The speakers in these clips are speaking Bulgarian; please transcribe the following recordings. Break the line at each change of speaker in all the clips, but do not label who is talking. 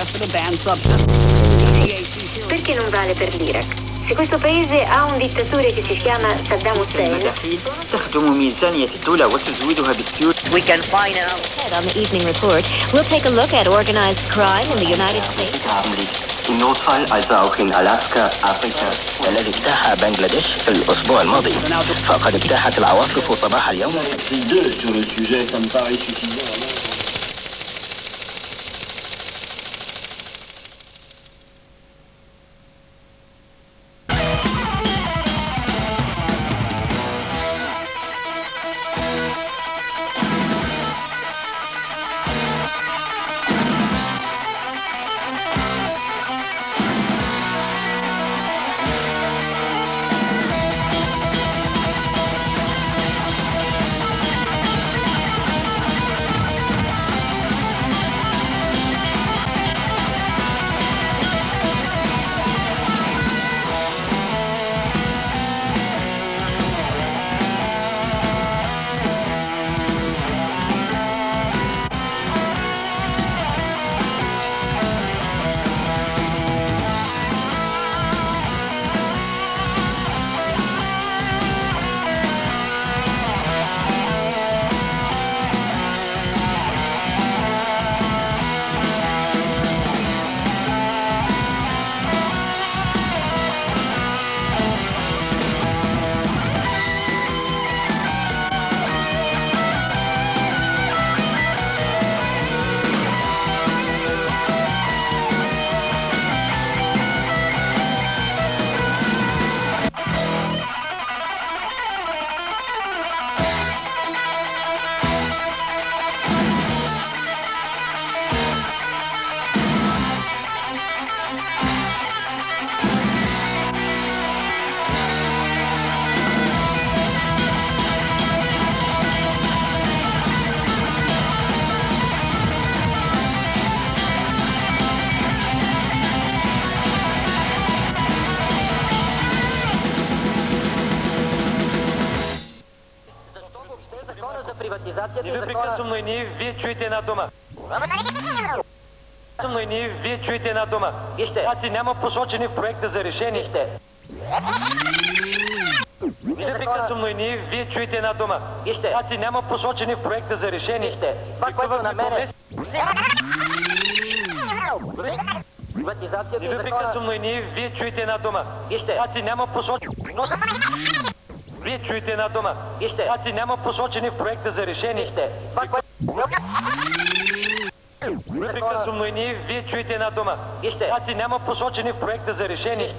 after the banned substance.
Perché non vale per l'Iraq? Se questo paese ha un dittatore che si chiama Saddam Hussein,
تخدم ميزانية الدولة وتزويدها بالسيول.
we can find out. On the evening report, we'll take a look at organized crime in the United States.
Im Notfall also auch in Alaska, Afrika.
الذي اجتاح بنغلاديش في الأسبوع الماضي فقد اجتاحت العواصف صباح اليوم.
Не ви прекъсвам, но и вие чуете една дума. Но и вие чуете една дума. Значи няма посочени в проекта за решение. Не ви прекъсвам, но и вие чуете една дума. Значи няма посочени в проекта за решение. Това, което на мене... Не ви прекъсвам, но и вие чуете една дума. Значи няма посочени... Вие чуете една дума. Значи няма посочени в проекта за решение. Не прекъсвам, но и вие чуете една дума. Значи няма посочени в проекта за решение.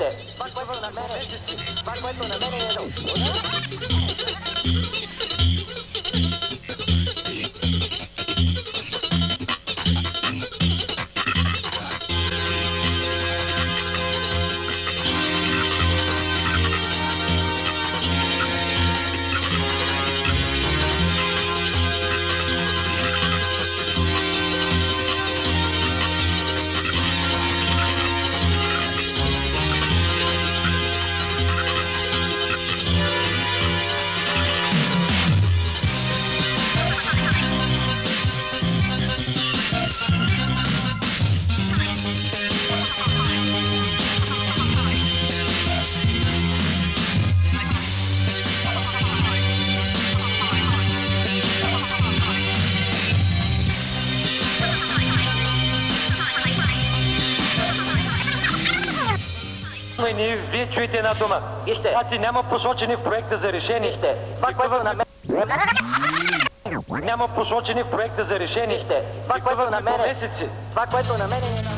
Но и вие чуете една дума. Значи няма посочени в проекта за решение. Това, което на мен... Няма посочени в проекта за решение. Това, което на мен... Това, което на мен е...